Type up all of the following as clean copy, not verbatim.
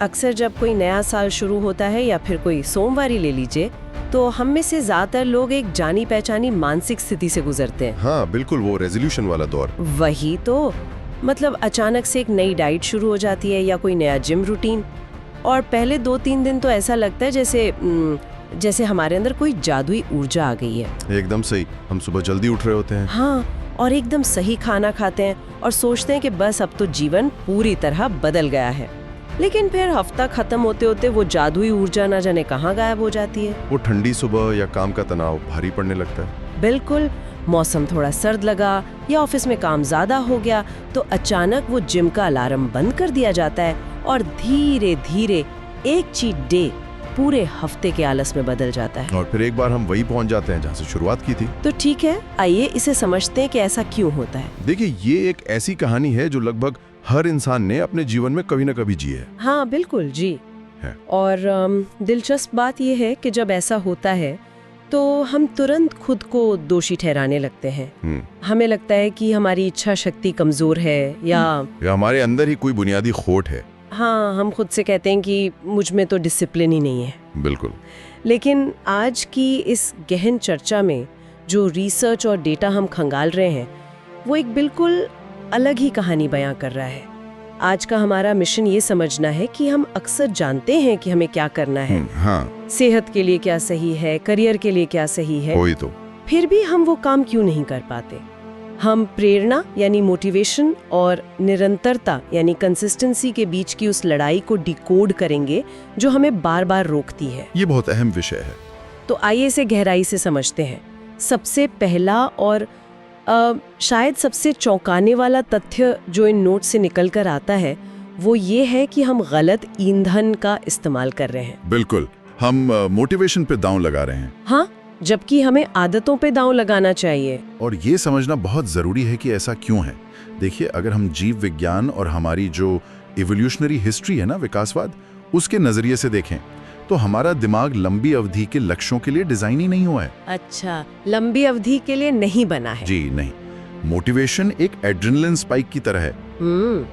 अक्सर जब कोई नया साल शुरू होता है या फिर कोई सोमवारी ले लीजिए, तो हम में से ज्यादातर लोग एक जानी पहचानी मानसिक स्थिति से गुजरते हैं। हाँ बिल्कुल, वो रेजोल्यूशन वाला दौर। वही तो, मतलब अचानक से एक नई डाइट शुरू हो जाती है या कोई नया जिम रूटीन, और पहले 2-3 दिन तो ऐसा लगता है जैसे हमारे अंदर कोई जादुई ऊर्जा आ गई है। एकदम सही, हम सुबह जल्दी उठ रहे होते हैं। हाँ, और एकदम सही खाना खाते हैं और सोचते हैं कि बस अब तो जीवन पूरी तरह बदल गया है। लेकिन फिर हफ्ता खत्म होते होते वो जादुई ऊर्जा न जाने कहाँ गायब हो जाती है। वो ठंडी सुबह या काम का तनाव भारी पड़ने लगता है। बिल्कुल, मौसम थोड़ा सर्द लगा या ऑफिस में काम ज्यादा हो गया तो अचानक वो जिम का अलार्म बंद कर दिया जाता है और धीरे धीरे एक चीट डे पूरे हफ्ते के आलस में बदल जाता है। और फिर एक बार हम वही पहुंच जाते हैं जहाँ से शुरुआत की थी। तो ठीक है, आइए इसे समझते हैं कि ऐसा क्यों होता है। देखिए, ये एक ऐसी कहानी है जो लगभग हर इंसान ने अपने जीवन में कभी न कभी जी है। हाँ बिल्कुल जी है। और दिलचस्प बात यह है कि जब ऐसा होता है तो हम तुरंत खुद को दोषी ठहराने लगते हैं। हमें लगता है कि हमारी इच्छा शक्ति कमजोर है या हमारे अंदर ही कोई बुनियादी खोट है। हाँ, हम खुद से कहते हैं कि मुझ में तो डिसिप्लिन ही नहीं है। बिल्कुल। लेकिन आज की इस गहन चर्चा में जो रिसर्च और डेटा हम खंगाल रहे हैं वो एक बिल्कुल अलग ही कहानी बयां कर रहा है। आज का हमारा मिशन ये समझना है कि हम अक्सर जानते हैं कि हमें क्या करना है। हाँ। सेहत के लिए क्या सही है, करियर के लिए क्या सही है, वही तो। फिर भी हम वो काम क्यों नहीं कर पाते। हम प्रेरणा यानी मोटिवेशन और निरंतरता यानी कंसिस्टेंसी के बीच की उस लड़ाई को डिकोड करेंगे जो हमें बार बार रोकती है। ये बहुत अहम विषय है। तो आइए इसे गहराई से समझते हैं। सबसे पहला और शायद सबसे चौंकाने वाला तथ्य जो इन नोट से निकल कर आता है वो ये है कि हम गलत ईंधन का इस्तेमाल कर रहे हैं। बिल्कुल, हम मोटिवेशन पे दांव लगा रहे हैं। हाँ, जबकि हमें आदतों पे दांव लगाना चाहिए। और ये समझना बहुत जरूरी है कि ऐसा क्यों है। देखिए, अगर हम जीव विज्ञान और हमारी जो इवोल्यूशनरी हिस्ट्री है ना, विकासवाद, उसके नजरिए से देखें तो हमारा दिमाग लंबी अवधि के लक्ष्यों के लिए डिजाइन ही नहीं हुआ है। अच्छा, लंबी अवधि के लिए नहीं बना है। जी नहीं। मोटिवेशन एक एड्रेनलिन स्पाइक की तरह है।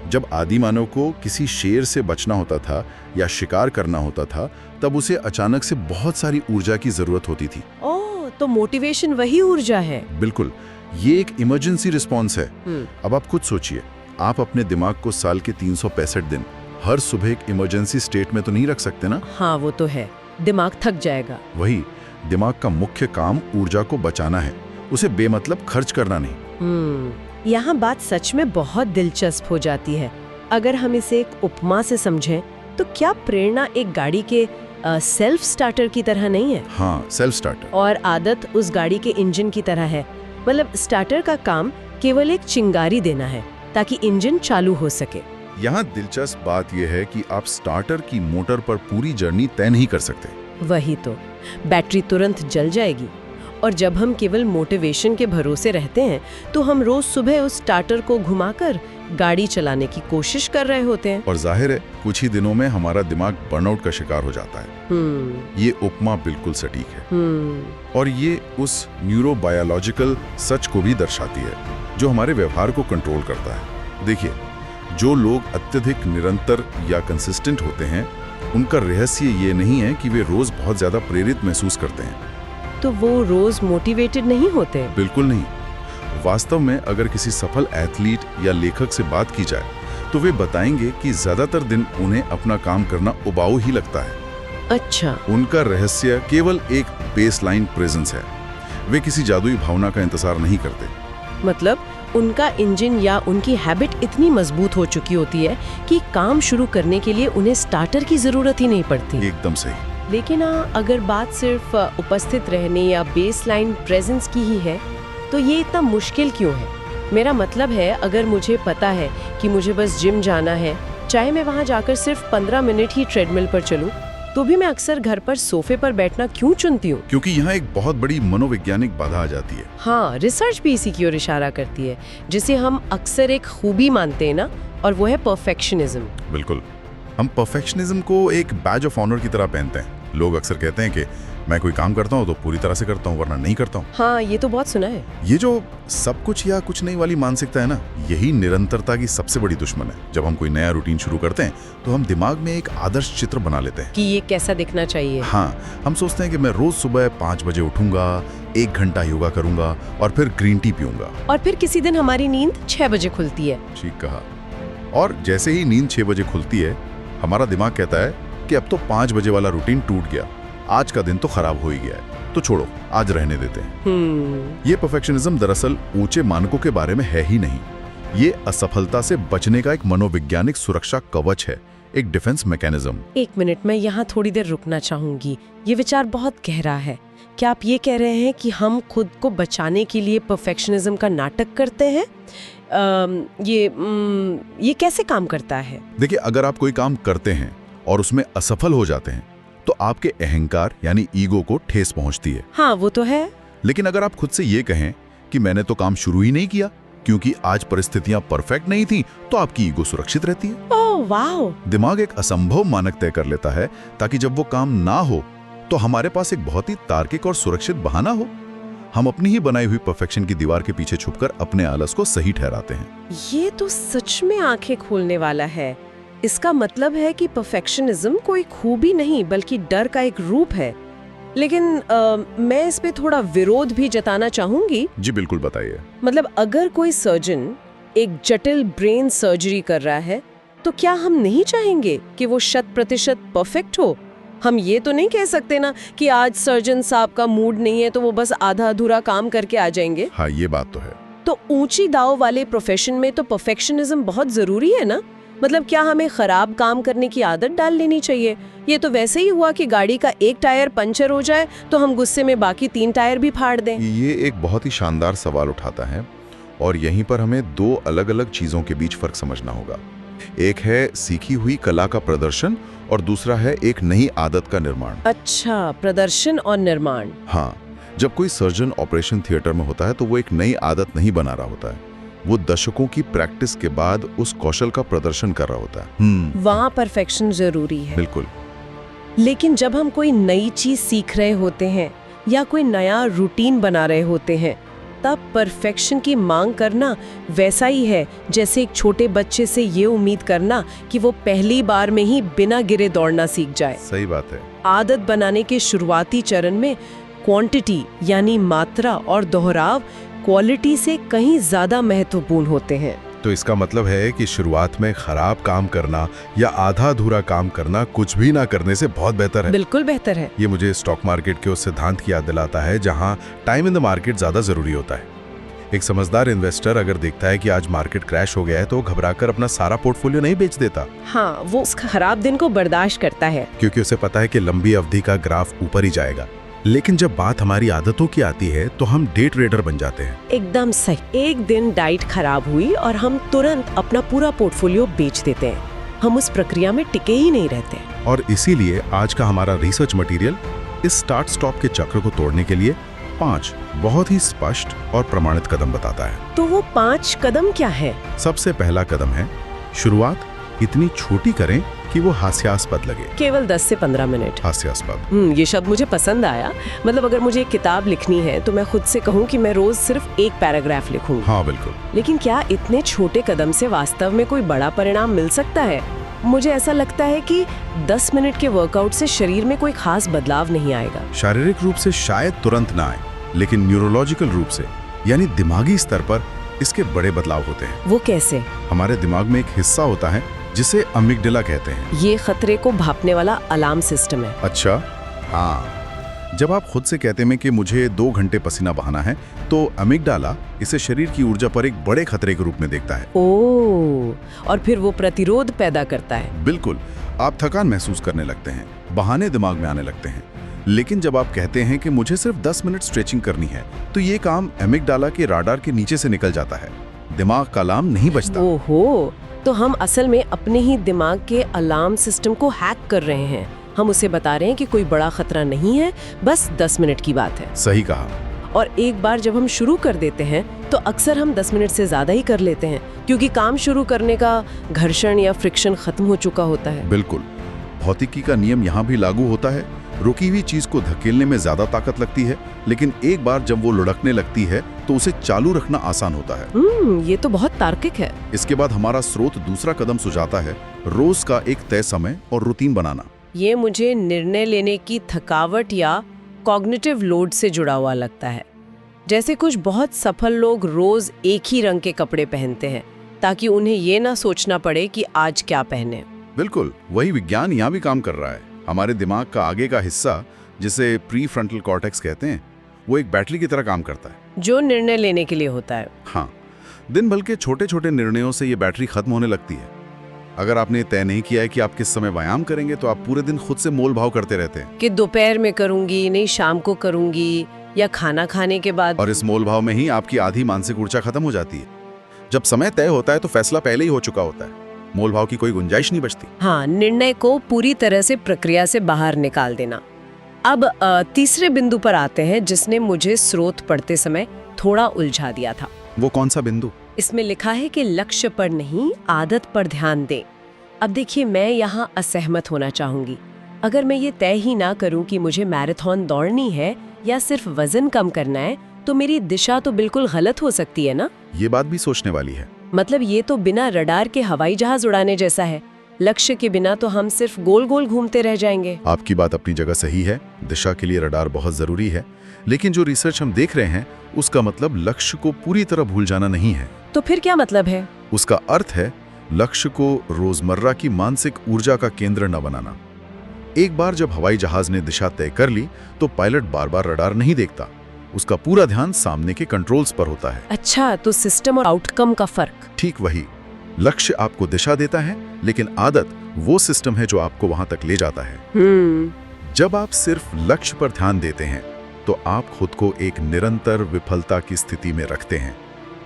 जब आदि मानव को किसी शेर से बचना होता था या शिकार करना होता था, तब उसे अचानक से बहुत सारी ऊर्जा की जरूरत होती थी। ओह, तो मोटिवेशन वही ऊर्जा है। बिल्कुल, ये एक इमरजेंसी रिस्पॉन्स है। अब आप खुद सोचिए, आप अपने दिमाग को साल के 365 दिन हर सुबह एक इमरजेंसी स्टेट में तो नहीं रख सकते ना। हाँ वो तो है, दिमाग थक जाएगा। वही, दिमाग का मुख्य काम ऊर्जा को बचाना है, उसे बेमतलब खर्च करना नहीं। यहाँ बात सच में बहुत दिलचस्प हो जाती है। अगर हम इसे एक उपमा से समझें तो क्या प्रेरणा एक गाड़ी के सेल्फ स्टार्टर की तरह नहीं है? हाँ, सेल्फ स्टार्टर। और आदत उस गाड़ी के इंजन की तरह है। मतलब स्टार्टर का काम केवल एक चिंगारी देना है ताकि इंजन चालू हो सके। यहाँ दिलचस्प बात यह है कि आप स्टार्टर की मोटर पर पूरी जर्नी तय नहीं कर सकते। वही तो, बैटरी तुरंत जल जाएगी। और जब हम केवल मोटिवेशन के भरोसे रहते हैं तो हम रोज सुबह उस स्टार्टर को घुमाकर गाड़ी चलाने की कोशिश कर रहे होते हैं। और जाहिर है, कुछ ही दिनों में हमारा दिमाग बर्नआउट का शिकार हो जाता है। ये उपमा बिल्कुल सटीक है। और ये उस न्यूरोबायोलॉजिकल सच को भी दर्शाती है जो हमारे व्यवहार को कंट्रोल करता है। देखिए, जो लोग अत्यधिक निरंतर या कंसिस्टेंट होते हैं, उनका रहस्य ये नहीं है कि वे रोज बहुत ज्यादा प्रेरित महसूस करते हैं। तो वो रोज मोटिवेटेड नहीं होते? बिल्कुल नहीं। वास्तव में अगर किसी सफल एथलीट या लेखक से बात की जाए तो वे बताएंगे कि ज्यादातर दिन उन्हें अपना काम करना उबाऊ ही लगता है। अच्छा। उनका रहस्य केवल एक बेसलाइन प्रेजेंस है। वे किसी जादुई भावना का इंतजार नहीं करते। मतलब उनका इंजन या उनकी हैबिट इतनी मजबूत हो चुकी होती है कि काम शुरू करने के लिए उन्हें स्टार्टर की जरूरत ही नहीं पड़ती। एकदम सही। लेकिन अगर बात सिर्फ उपस्थित रहने या बेसलाइन प्रेजेंस की ही है तो ये इतना मुश्किल क्यों है? मेरा मतलब है, अगर मुझे पता है कि मुझे बस जिम जाना है, चाहे मैं वहाँ जाकर सिर्फ 15 मिनट ही ट्रेडमिल पर चलूं, तो भी मैं अक्सर घर पर सोफे पर बैठना क्यों चुनती हूँ? क्योंकि यहाँ एक बहुत बड़ी मनोवैज्ञानिक बाधा आ जाती है। हाँ, रिसर्च भी इसी की ओर इशारा करती है, जिसे हम अक्सर एक खूबी मानते हैं ना, और वो है परफेक्शनिज्म। बिल्कुल, हम परफेक्शनिज्म को एक बैज ऑफ ऑनर की तरह पहनते हैं। लोग अक्सर कहते हैं कि मैं कोई काम करता हूँ तो पूरी तरह से करता हूँ, वरना नहीं करता हूँ। हाँ, ये तो बहुत सुना है। ये जो सब कुछ या कुछ नहीं वाली मानसिकता है ना, यही निरंतरता की सबसे बड़ी दुश्मन है। जब हम कोई नया रूटीन शुरू करते हैं तो हम दिमाग में एक आदर्श चित्र बना लेते हैं कि ये कैसा दिखना चाहिए। हाँ, हम सोचते हैं कि मैं रोज सुबह 5 बजे उठूंगा, 1 घंटा योगा करूंगा और फिर ग्रीन टी पीऊंगा। और फिर किसी दिन हमारी नींद 6 बजे खुलती है। ठीक कहा। और जैसे ही नींद 6 बजे खुलती है, हमारा दिमाग कहता है कि अब तो 5 बजे वाला रूटीन टूट गया, आज का दिन तो खराब हो ही गया है, तो छोड़ो, आज रहने देते हैं। ये परफेक्शनिज्म दरअसल ऊंचे मानकों के बारे में है ही नहीं। ये असफलता से बचने का एक मनोवैज्ञानिक सुरक्षा कवच है, एक डिफेंस मैकेनिज्म। 1 मिनट, मैं यहाँ थोड़ी देर रुकना चाहूंगी। ये विचार बहुत गहरा है। क्या आप ये कह रहे हैं कि हम खुद को बचाने के लिए परफेक्शनिज्म का नाटक करते हैं? ये कैसे काम करता है? देखिए, अगर आप कोई काम करते हैं और उसमें असफल हो जाते हैं तो आपके अहंकार यानी ईगो को ठेस पहुंचती है। हाँ, वो तो है। लेकिन अगर आप खुद से ये कहें कि मैंने तो काम शुरू ही नहीं किया क्योंकि आज परिस्थितियां परफेक्ट नहीं थी, तो आपकी ईगो सुरक्षित रहती है। ओह वाह! दिमाग एक असंभव मानक तय कर लेता है ताकि जब वो काम ना हो तो हमारे पास एक बहुत ही तार्किक और सुरक्षित बहाना हो। हम अपनी ही बनाई हुई परफेक्शन की दीवार के पीछे छुपकर अपने आलस को सही ठहराते हैं। ये तो सच में आंखें खोलने वाला है। इसका मतलब है कि परफेक्शनिज्म कोई खूबी नहीं बल्कि डर का एक रूप है। लेकिन मैं इस पे थोड़ा विरोध भी जताना चाहूंगी। जी बिल्कुल, बताइए। मतलब अगर कोई सर्जन एक जटिल ब्रेन सर्जरी कर रहा है तो क्या हम नहीं चाहेंगे कि वो 100% परफेक्ट हो? हम ये तो नहीं कह सकते ना कि आज सर्जन साहब का मूड नहीं है तो वो बस आधा अधूरा काम करके आ जाएंगे। हाँ, ये बात तो है। तो ऊंची दाव वाले प्रोफेशन में तो परफेक्शनिज्म बहुत जरूरी है ना? मतलब क्या हमें खराब काम करने की आदत डाल लेनी चाहिए? ये तो वैसे ही हुआ कि गाड़ी का एक टायर पंचर हो जाए तो हम गुस्से में बाकी 3 टायर भी फाड़ दें। ये एक बहुत ही शानदार सवाल उठाता है और यहीं पर हमें 2 अलग-अलग चीजों के बीच फर्क समझना होगा। एक है सीखी हुई कला का प्रदर्शन और दूसरा है एक नई आदत का निर्माण। अच्छा, प्रदर्शन और निर्माण। हाँ, जब कोई सर्जन ऑपरेशन थिएटर में होता है तो वो एक नई आदत नहीं बना रहा होता है, वो दशकों की प्रैक्टिस के बाद उस कौशल का प्रदर्शन कर रहा होता है। वहाँ परफेक्शन जरूरी है। बिल्कुल। लेकिन जब हम कोई नई चीज सीख रहे होते हैं या कोई नया रूटीन बना रहे होते हैं, तब परफेक्शन की मांग करना वैसा ही है जैसे एक छोटे बच्चे से ये उम्मीद करना कि वो पहली बार में ही बिना गिरे दौड़ना सीख जाए। सही बात है। आदत बनाने के शुरुआती चरण में क्वांटिटी यानी मात्रा और दोहराव क्वालिटी से कहीं ज्यादा महत्वपूर्ण होते हैं। तो इसका मतलब है कि शुरुआत में खराब काम करना या आधा अधूरा काम करना कुछ भी ना करने से बहुत बेहतर है। बिल्कुल बेहतर है। ये मुझे स्टॉक मार्केट के उस सिद्धांत की याद दिलाता है जहां टाइम इन द मार्केट ज्यादा जरूरी होता है। एक समझदार इन्वेस्टर अगर देखता है कि आज मार्केट क्रैश हो गया है तो घबराकर अपना सारा पोर्टफोलियो नहीं बेच देता। हाँ, वो उस खराब दिन को बर्दाश्त करता है क्योंकि उसे पता है कि लंबी अवधि का ग्राफ ऊपर ही जाएगा। लेकिन जब बात हमारी आदतों की आती है तो हम डे ट्रेडर बन जाते हैं। एकदम सही। एक दिन डाइट खराब हुई और हम तुरंत अपना पूरा पोर्टफोलियो बेच देते हैं। हम उस प्रक्रिया में टिके ही नहीं रहते। और इसीलिए आज का हमारा रिसर्च मटेरियल इस स्टार्ट स्टॉप के चक्र को तोड़ने के लिए 5 बहुत ही स्पष्ट और प्रमाणित कदम बताता है। तो वो 5 कदम क्या है? सबसे पहला कदम है शुरुआत इतनी छोटी करें कि वो हास्यास्पद लगे। केवल 10 से 15 मिनट। हास्यास्पद। ये शब्द मुझे पसंद आया। मतलब अगर मुझे एक किताब लिखनी है तो मैं खुद से कहूँ कि मैं रोज सिर्फ 1 पैराग्राफ लिखूंगी। हाँ बिल्कुल। लेकिन क्या इतने छोटे कदम से वास्तव में कोई बड़ा परिणाम मिल सकता है? मुझे ऐसा लगता है कि 10 मिनट के वर्कआउट से शरीर में कोई खास बदलाव नहीं आएगा। शारीरिक रूप से शायद तुरंत ना आए, लेकिन न्यूरोलॉजिकल रूप से यानी दिमागी स्तर पर इसके बड़े बदलाव होते हैं। वो कैसे? हमारे दिमाग में एक हिस्सा होता है जिसे अमिगडाला कहते हैं। ये खतरे को भांपने वाला अलार्म सिस्टम है। अच्छा। हाँ, जब आप खुद से कहते हैं कि मुझे 2 घंटे पसीना बहाना है तो अमिगडाला इसे शरीर की ऊर्जा पर एक बड़े खतरे के रूप में देखता है। ओह, और फिर वो प्रतिरोध पैदा करता है। बिल्कुल, आप थकान महसूस करने लगते हैं, बहाने दिमाग में आने लगते हैं। लेकिन जब आप कहते हैं कि मुझे सिर्फ 10 मिनट स्ट्रेचिंग करनी है तो ये काम अमिगडाला के राडार के नीचे से निकल जाता है। दिमाग का अलार्म नहीं बजता। ओहो, तो हम असल में अपने ही दिमाग के अलार्म सिस्टम को हैक कर रहे हैं। हम उसे बता रहे हैं कि कोई बड़ा खतरा नहीं है, बस 10 मिनट की बात है। सही कहा। और एक बार जब हम शुरू कर देते हैं तो अक्सर हम 10 मिनट से ज्यादा ही कर लेते हैं क्योंकि काम शुरू करने का घर्षण या फ्रिक्शन खत्म हो चुका होता है। बिल्कुल, भौतिकी का नियम यहाँ भी लागू होता है। रुकी हुई चीज को धकेलने में ज्यादा ताकत लगती है, लेकिन एक बार जब वो लुढ़कने लगती है तो उसे चालू रखना आसान होता है। ये तो बहुत तार्किक है। इसके बाद हमारा स्रोत दूसरा कदम सुझाता है रोज का एक तय समय और रूटीन बनाना। ये मुझे निर्णय लेने की थकावट या कॉग्निटिव लोड से जुड़ा हुआ लगता है। जैसे कुछ बहुत सफल लोग रोज एक ही रंग के कपड़े पहनते हैं ताकि उन्हें ये ना सोचना पड़े कि आज क्या पहने। बिल्कुल वही विज्ञान यहाँ भी काम कर रहा है। हमारे दिमाग का आगे का हिस्सा, जिसे प्री फ्रंटल कॉर्टेक्स कहते हैं, वो एक बैटरी की तरह काम करता है जो निर्णय लेने के लिए होता है। हाँ, दिन भर के छोटे छोटे निर्णयों से ये बैटरी खत्म होने लगती है। अगर आपने तय नहीं किया है कि आप किस समय व्यायाम करेंगे तो आप पूरे दिन खुद से मोल भाव करते रहते हैं कि दोपहर में करूंगी, नहीं शाम को करूंगी, या खाना खाने के बाद। और इस मोल भाव में ही आपकी आधी मानसिक ऊर्जा खत्म हो जाती है। जब समय तय होता है तो फैसला पहले ही हो चुका होता है, मोल भाव की कोई गुंजाइश नहीं बचती। हाँ, निर्णय को पूरी तरह से प्रक्रिया से बाहर निकाल देना। अब तीसरे बिंदु पर आते हैं जिसने मुझे स्रोत पढ़ते समय थोड़ा उलझा दिया था। वो कौन सा बिंदु? इसमें लिखा है कि लक्ष्य पर नहीं, आदत पर ध्यान दें। अब देखिए, मैं यहाँ असहमत होना चाहूंगी। अगर मैं ये तय ही ना करूं कि मुझे मैराथन दौड़नी है या सिर्फ वजन कम करना है, तो मेरी दिशा तो बिल्कुल गलत हो सकती है ना। ये बात भी सोचने वाली है। मतलब ये तो बिना रडार के हवाई जहाज उड़ाने जैसा है। लक्ष्य के बिना तो हम सिर्फ गोल गोल घूमते रह जाएंगे। आपकी बात अपनी जगह सही है, दिशा के लिए रडार बहुत जरूरी है, लेकिन जो रिसर्च हम देख रहे हैं उसका मतलब लक्ष्य को पूरी तरह भूल जाना नहीं है। तो फिर क्या मतलब है? उसका अर्थ है लक्ष्य को रोजमर्रा की मानसिक ऊर्जा का केंद्र न बनाना। एक बार जब हवाई जहाज ने दिशा तय कर ली तो पायलट बार बार रडार नहीं देखता, उसका पूरा ध्यान सामने के कंट्रोल्स पर होता है। अच्छा, तो सिस्टम और आउटकम का फर्क। ठीक वही, लक्ष्य आपको दिशा देता है, लेकिन आदत वो सिस्टम है जो आपको वहां तक ले जाता है। जब आप सिर्फ लक्ष्य पर ध्यान देते हैं तो आप खुद को एक निरंतर विफलता की स्थिति में रखते हैं।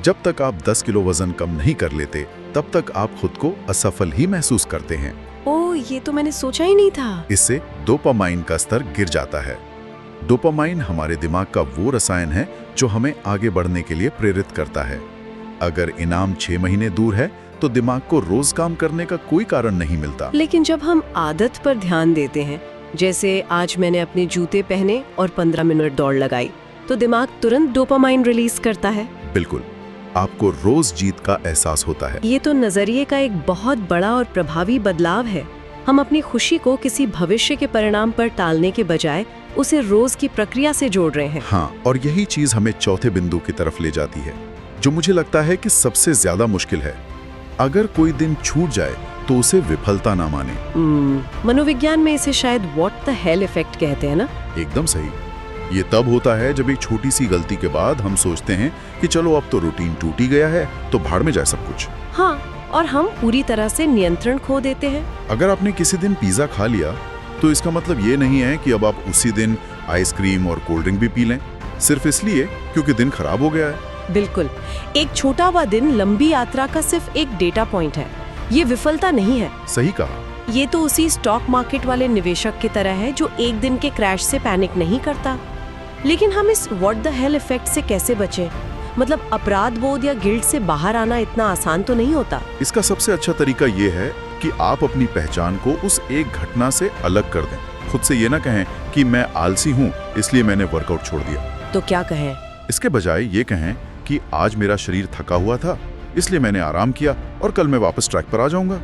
जब तक आप 10 किलो वजन कम नहीं कर लेते तब तक आप खुद को असफल ही महसूस करते हैं। ओह, ये तो मैंने सोचा ही नहीं था। इससे डोपामाइन का स्तर गिर जाता है। डोपामाइन हमारे दिमाग का वो रसायन है जो हमें आगे बढ़ने के लिए प्रेरित करता है। अगर इनाम 6 महीने दूर है तो दिमाग को रोज काम करने का कोई कारण नहीं मिलता। लेकिन जब हम आदत पर ध्यान देते हैं, जैसे आज मैंने अपने जूते पहने और 15 मिनट दौड़ लगाई, तो दिमाग तुरंत डोपामाइन रिलीज करता है। बिल्कुल, आपको रोज जीत का एहसास होता है। ये तो नजरिए का एक बहुत बड़ा और प्रभावी बदलाव है। हम अपनी खुशी को किसी भविष्य के परिणाम पर टालने के बजाय उसे रोज की प्रक्रिया से जोड़ रहे हैं। हाँ, और यही चीज हमें चौथे बिंदु की तरफ ले जाती है, जो मुझे लगता है कि सबसे ज्यादा मुश्किल है। अगर कोई दिन छूट जाए तो उसे विफलता ना माने। मनोविज्ञान में इसे शायद व्हाट द हेल इफेक्ट कहते हैं ना। एकदम सही। ये तब होता है जब एक छोटी सी गलती के बाद हम सोचते हैं कि चलो अब तो रूटीन टूट ही गया है, तो भाड़ में जाए सब कुछ। हाँ, और हम पूरी तरह से नियंत्रण खो देते हैं। अगर आपने किसी दिन पिज्जा खा लिया तो इसका मतलब ये नहीं है कि अब आप उसी दिन आइसक्रीम और कोल्ड ड्रिंक भी पी लें, सिर्फ इसलिए क्योंकि दिन खराब हो गया है। बिल्कुल, एक छोटा हुआ दिन लंबी यात्रा का सिर्फ एक डेटा पॉइंट है, ये विफलता नहीं है। सही कहा। ये तो उसी स्टॉक मार्केट वाले निवेशक की तरह है जो एक दिन के क्रैश से पैनिक नहीं करता। लेकिन हम इस व्हाट द हेल इफेक्ट से कैसे बचें? मतलब अपराध बोध या गिल्ट से बाहर आना इतना आसान तो नहीं होता। इसका सबसे अच्छा तरीका ये है कि आप अपनी पहचान को उस एक घटना से अलग कर दें। खुद से ये ना कहें कि मैं आलसी हूँ इसलिए मैंने वर्कआउट छोड़ दिया। तो क्या कहें? इसके बजाय ये कहें कि आज मेरा शरीर थका हुआ था इसलिए मैंने आराम किया और कल मैं वापस ट्रैक पर आ जाऊंगा।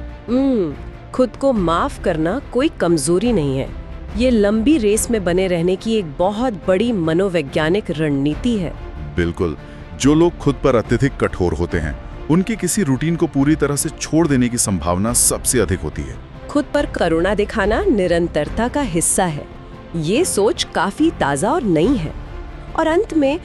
खुद को माफ करना कोई कमजोरी नहीं है, ये लंबी रेस में बने रहने की एक बहुत बड़ी मनोवैज्ञानिक रणनीति है। बिल्कुल, जो लोग खुद पर अत्यधिक कठोर होते हैं उनकी किसी रूटीन को पूरी तरह से छोड़ देने की संभावना सबसे अधिक होती है। खुद पर करुणा दिखाना निरंतरता का हिस्सा है। ये सोच काफी ताजा और नई है। और अंत में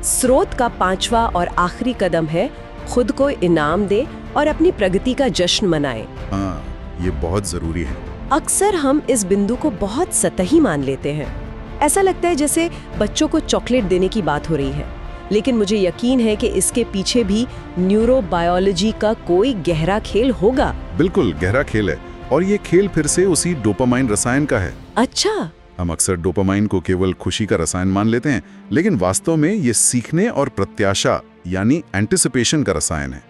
स्रोत का 5वां और आखिरी कदम है खुद को इनाम दे और अपनी प्रगति का जश्न मनाए। हाँ, ये बहुत जरूरी है। अक्सर हम इस बिंदु को बहुत सतही मान लेते हैं। ऐसा लगता है जैसे बच्चों को चॉकलेट देने की बात हो रही है, लेकिन मुझे यकीन है कि इसके पीछे भी न्यूरोबायोलॉजी का कोई गहरा खेल होगा। बिल्कुल गहरा खेल है, और ये खेल फिर से उसी डोपामाइन रसायन का है। अच्छा, हम अक्सर डोपामाइन को केवल खुशी का रसायन मान लेते हैं, लेकिन वास्तव में ये सीखने और प्रत्याशा यानी एंटिसिपेशन का रसायन है।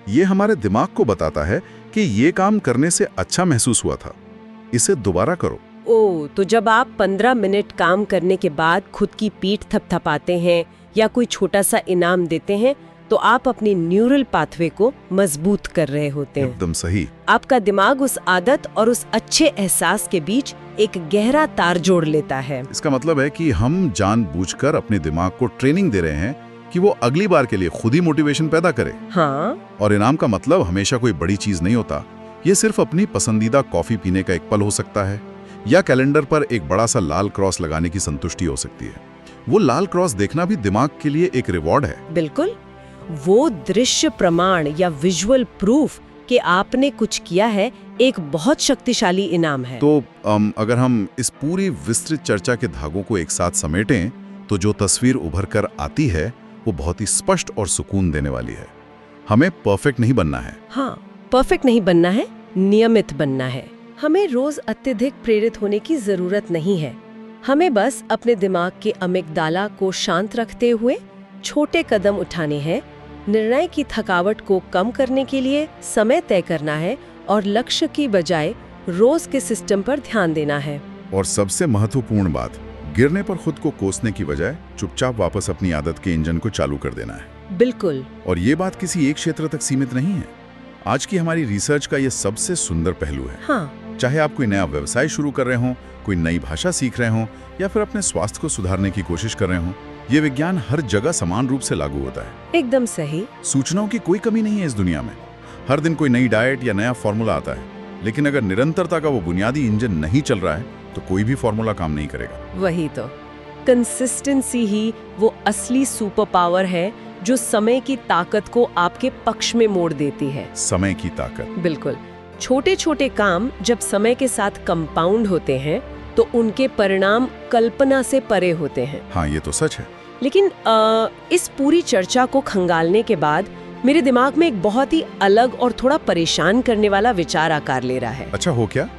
ये हमारे दिमाग को बताता है कि ये काम करने से अच्छा महसूस हुआ था, इसे दोबारा करो। ओ, तो जब आप 15 मिनट काम करने के बाद खुद की पीठ थपथपाते हैं या कोई छोटा सा इनाम देते हैं तो आप अपनी न्यूरल पाथवे को मजबूत कर रहे होते हैं। एकदम सही। आपका दिमाग उस आदत और उस अच्छे एहसास के बीच एक गहरा तार जोड़ लेता है। इसका मतलब है कि हम जानबूझकर अपने दिमाग को ट्रेनिंग दे रहे हैं कि वो अगली बार के लिए खुद ही मोटिवेशन पैदा करे। हाँ। और इनाम का मतलब हमेशा कोई बड़ी चीज नहीं होता। ये सिर्फ अपनी पसंदीदा कॉफी पीने का एक पल हो सकता है या कैलेंडर पर एक बड़ा सा लाल क्रॉस लगाने की संतुष्टि हो सकती है। वो लाल क्रॉस देखना भी दिमाग के लिए एक रिवॉर्ड है। बिल्कुल, वो दृश्य प्रमाण या विजुअल प्रूफ कि आपने कुछ किया है एक बहुत शक्तिशाली इनाम है। तो अगर हम इस पूरी विस्तृत चर्चा के धागों को एक साथ समेटें तो जो तस्वीर उभर कर आती है वो बहुत ही स्पष्ट और सुकून देने वाली है। हमें परफेक्ट नहीं बनना है। हाँ, परफेक्ट नहीं बनना है, नियमित बनना है। हमें रोज अत्यधिक प्रेरित होने की जरूरत नहीं है। हमें बस अपने दिमाग के अमिगडाला को शांत रखते हुए छोटे कदम उठाने हैं, निर्णय की थकावट को कम करने के लिए समय तय करना है और लक्ष्य की बजाय रोज के सिस्टम पर ध्यान देना है। और सबसे महत्वपूर्ण बात, गिरने पर खुद को कोसने की बजाय चुपचाप वापस अपनी आदत के इंजन को चालू कर देना है। बिल्कुल। और ये बात किसी एक क्षेत्र तक सीमित नहीं है। आज की हमारी रिसर्च का ये सबसे सुंदर पहलू है। हाँ। चाहे आप कोई नया व्यवसाय शुरू कर रहे हो, कोई नई भाषा सीख रहे हो या फिर अपने स्वास्थ्य को सुधारने की कोशिश कर रहे हो, ये विज्ञान हर जगह समान रूप से लागू होता है। एकदम सही। सूचनाओं की कोई कमी नहीं है इस दुनिया में। हर दिन कोई नई डाइट या नया फॉर्मूला आता है, लेकिन अगर निरंतरता का वो बुनियादी इंजन नहीं चल रहा है तो कोई भी फॉर्मूला काम नहीं करेगा। वही तो, कंसिस्टेंसी ही वो असली सुपर पावर है जो समय की ताकत को आपके पक्ष में मोड़ देती है। समय की ताकत। बिल्कुल। छोटे छोटे काम जब समय के साथ कंपाउंड होते हैं तो उनके परिणाम कल्पना से परे होते हैं। हाँ, ये तो सच है। लेकिन इस पूरी चर्चा को खंगालने के बाद मेरे दिमाग में एक बहुत ही अलग और थोड़ा परेशान करने वाला विचार आकार ले रहा है। अच्छा, हो क्या?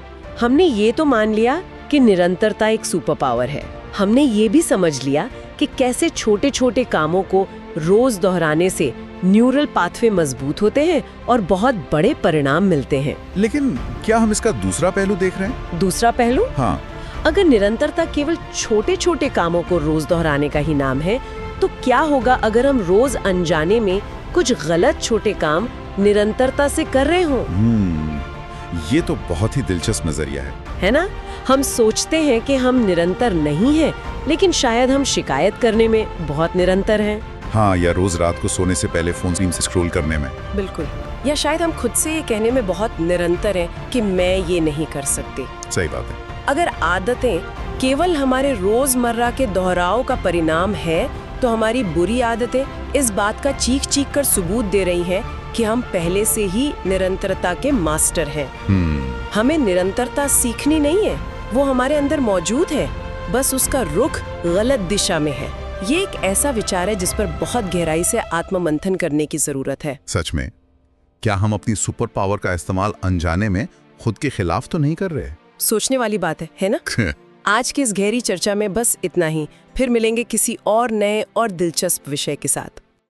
हमने ये तो मान लिया कि निरंतरता एक सुपर पावर है। हमने ये भी समझ लिया कि कैसे छोटे छोटे कामों को रोज दोहराने से न्यूरल पाथवे मजबूत होते हैं और बहुत बड़े परिणाम मिलते हैं। लेकिन क्या हम इसका दूसरा पहलू देख रहे हैं? दूसरा पहलू? हाँ। अगर निरंतरता केवल छोटे छोटे कामों को रोज दोहराने का ही नाम है तो क्या होगा अगर हम रोज अनजाने में कुछ गलत छोटे काम निरंतरता से कर रहे हों? ये तो बहुत ही दिलचस्प नजरिया है ना? हम सोचते हैं कि हम निरंतर नहीं हैं, लेकिन शायद हम शिकायत करने में बहुत निरंतर हैं। हाँ, या रोज रात को सोने से पहले फोन स्क्रीन से स्क्रॉल करने में। बिल्कुल। या शायद हम खुद से ये कहने में बहुत निरंतर हैं कि मैं ये नहीं कर सकती। सही बात है। अगर आदतें केवल हमारे रोजमर्रा के दोहराव का परिणाम है तो हमारी बुरी आदतें इस बात का चीख चीख कर सबूत दे रही हैं कि हम पहले से ही निरंतरता के मास्टर हैं। हमें निरंतरता सीखनी नहीं है, वो हमारे अंदर मौजूद है, बस उसका रुख गलत दिशा में है। ये एक ऐसा विचार है जिस पर बहुत गहराई से आत्ममंथन करने की जरूरत है। सच में, क्या हम अपनी सुपर पावर का इस्तेमाल अनजाने में खुद के खिलाफ तो नहीं कर रहे? सोचने वाली बात है ना? आज की इस गहरी चर्चा में बस इतना ही। फिर मिलेंगे किसी और नए और दिलचस्प विषय के साथ।